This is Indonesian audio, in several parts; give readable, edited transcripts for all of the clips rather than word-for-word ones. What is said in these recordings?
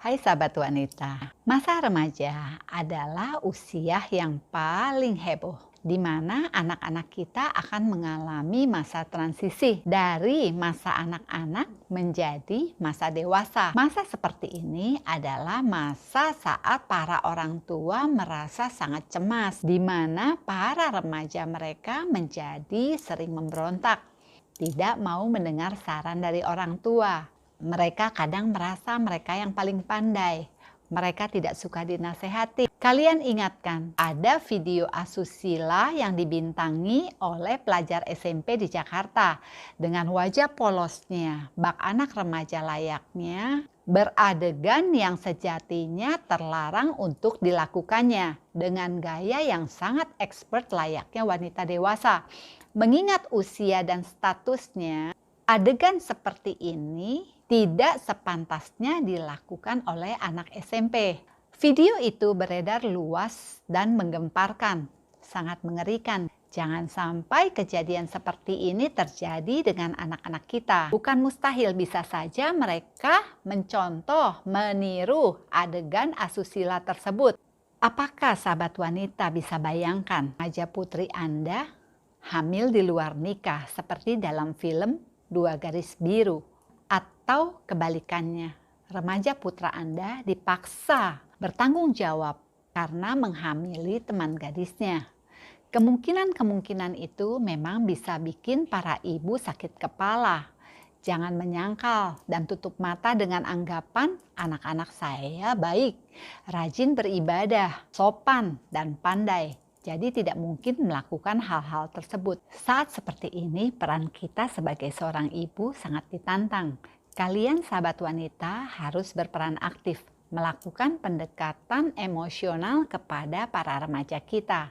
Hai sahabat wanita, masa remaja adalah usia yang paling heboh, di mana anak-anak kita akan mengalami masa transisi dari masa anak-anak menjadi masa dewasa. Masa seperti ini adalah masa saat para orang tua merasa sangat cemas, di mana para remaja mereka menjadi sering memberontak, tidak mau mendengar saran dari orang tua. Mereka kadang merasa mereka yang paling pandai. Mereka tidak suka dinasehati. Kalian ingatkan, ada video asusila yang dibintangi oleh pelajar SMP di Jakarta. Dengan wajah polosnya, bak anak remaja layaknya, beradegan yang sejatinya terlarang untuk dilakukannya. Dengan gaya yang sangat expert layaknya wanita dewasa. Mengingat usia dan statusnya, adegan seperti ini tidak sepantasnya dilakukan oleh anak SMP. Video itu beredar luas dan menggemparkan, sangat mengerikan. Jangan sampai kejadian seperti ini terjadi dengan anak-anak kita. Bukan mustahil, bisa saja mereka mencontoh, meniru adegan asusila tersebut. Apakah sahabat wanita bisa bayangkan remaja putri Anda hamil di luar nikah seperti dalam film Dua Garis Biru? Atau kebalikannya, remaja putra Anda dipaksa bertanggung jawab karena menghamili teman gadisnya. Kemungkinan-kemungkinan itu memang bisa bikin para ibu sakit kepala. Jangan menyangkal dan tutup mata dengan anggapan anak-anak saya baik, rajin beribadah, sopan, dan pandai. Jadi tidak mungkin melakukan hal-hal tersebut. Saat seperti ini peran kita sebagai seorang ibu sangat ditantang. Kalian sahabat wanita harus berperan aktif, melakukan pendekatan emosional kepada para remaja kita.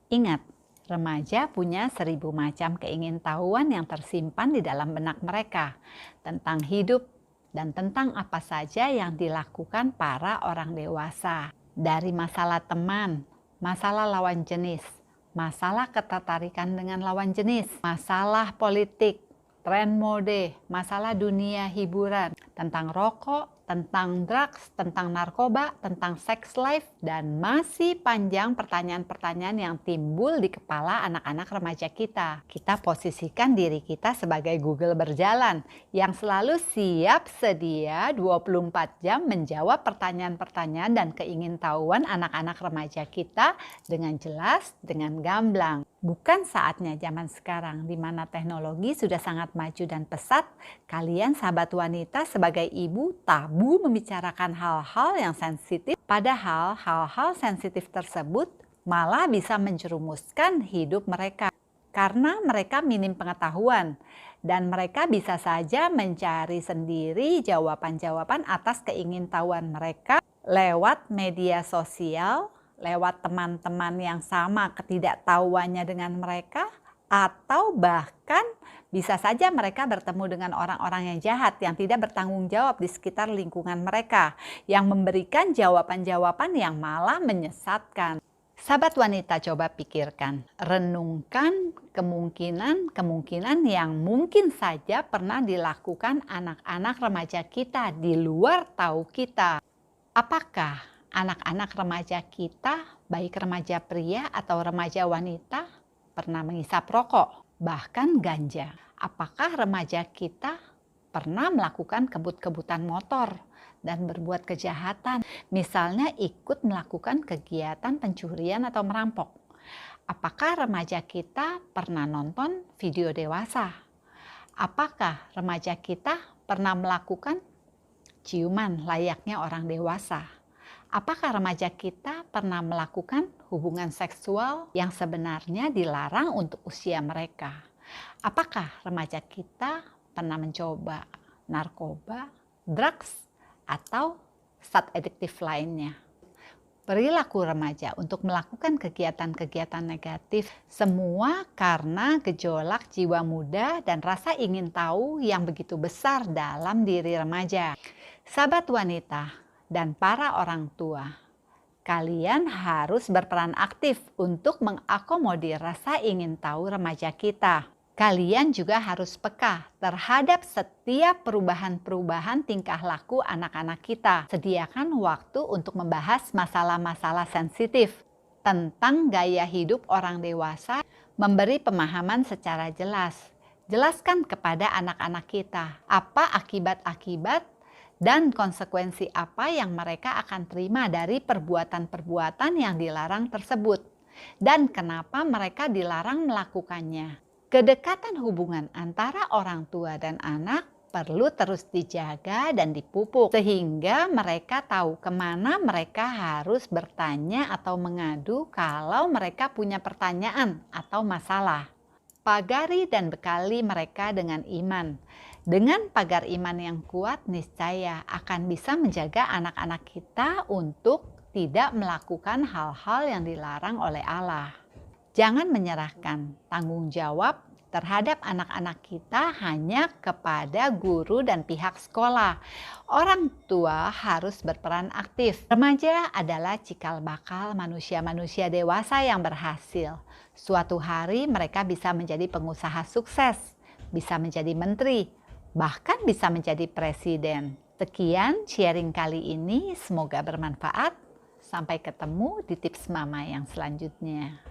Ingat, remaja punya 1000 macam keingintahuan yang tersimpan di dalam benak mereka tentang hidup dan tentang apa saja yang dilakukan para orang dewasa. Dari masalah teman, masalah lawan jenis, masalah ketertarikan dengan lawan jenis, masalah politik, tren mode, masalah dunia hiburan, tentang rokok, tentang drugs, tentang narkoba, tentang sex life, dan masih panjang pertanyaan-pertanyaan yang timbul di kepala anak-anak remaja kita. Kita posisikan diri kita sebagai Google berjalan yang selalu siap sedia 24 jam menjawab pertanyaan-pertanyaan dan keingintahuan anak-anak remaja kita dengan jelas, dengan gamblang. Bukan saatnya zaman sekarang di mana teknologi sudah sangat maju dan pesat, kalian sahabat wanita sebagai ibu tabu membicarakan hal-hal yang sensitif, padahal hal-hal sensitif tersebut malah bisa menjerumuskan hidup mereka karena mereka minim pengetahuan dan mereka bisa saja mencari sendiri jawaban-jawaban atas keingintahuan mereka lewat media sosial, lewat teman-teman yang sama ketidaktahuannya dengan mereka, atau bahkan bisa saja mereka bertemu dengan orang-orang yang jahat yang tidak bertanggung jawab di sekitar lingkungan mereka, yang memberikan jawaban-jawaban yang malah menyesatkan. Sahabat wanita, coba pikirkan, renungkan kemungkinan-kemungkinan yang mungkin saja pernah dilakukan anak-anak remaja kita di luar tahu kita. Apakah anak-anak remaja kita, baik remaja pria atau remaja wanita, pernah menghisap rokok, bahkan ganja? Apakah remaja kita pernah melakukan kebut-kebutan motor dan berbuat kejahatan? Misalnya ikut melakukan kegiatan pencurian atau merampok. Apakah remaja kita pernah nonton video dewasa? Apakah remaja kita pernah melakukan ciuman layaknya orang dewasa? Apakah remaja kita pernah melakukan hubungan seksual yang sebenarnya dilarang untuk usia mereka? Apakah remaja kita pernah mencoba narkoba, drugs, atau zat adiktif lainnya? Perilaku remaja untuk melakukan kegiatan-kegiatan negatif semua karena gejolak jiwa muda dan rasa ingin tahu yang begitu besar dalam diri remaja. Sahabat wanita dan para orang tua, kalian harus berperan aktif untuk mengakomodir rasa ingin tahu remaja kita. Kalian juga harus peka terhadap setiap perubahan-perubahan tingkah laku anak-anak kita. Sediakan waktu untuk membahas masalah-masalah sensitif tentang gaya hidup orang dewasa, memberi pemahaman secara jelas. Jelaskan kepada anak-anak kita apa akibat-akibat dan konsekuensi apa yang mereka akan terima dari perbuatan-perbuatan yang dilarang tersebut, dan kenapa mereka dilarang melakukannya. Kedekatan hubungan antara orang tua dan anak perlu terus dijaga dan dipupuk, sehingga mereka tahu kemana mereka harus bertanya atau mengadu kalau mereka punya pertanyaan atau masalah. Pagari dan bekali mereka dengan iman. Dengan pagar iman yang kuat, niscaya akan bisa menjaga anak-anak kita untuk tidak melakukan hal-hal yang dilarang oleh Allah. Jangan menyerahkan tanggung jawab terhadap anak-anak kita hanya kepada guru dan pihak sekolah. Orang tua harus berperan aktif. Remaja adalah cikal bakal manusia-manusia dewasa yang berhasil. Suatu hari mereka bisa menjadi pengusaha sukses, bisa menjadi menteri, bahkan bisa menjadi presiden. Sekian sharing kali ini, semoga bermanfaat. Sampai ketemu di tips mama yang selanjutnya.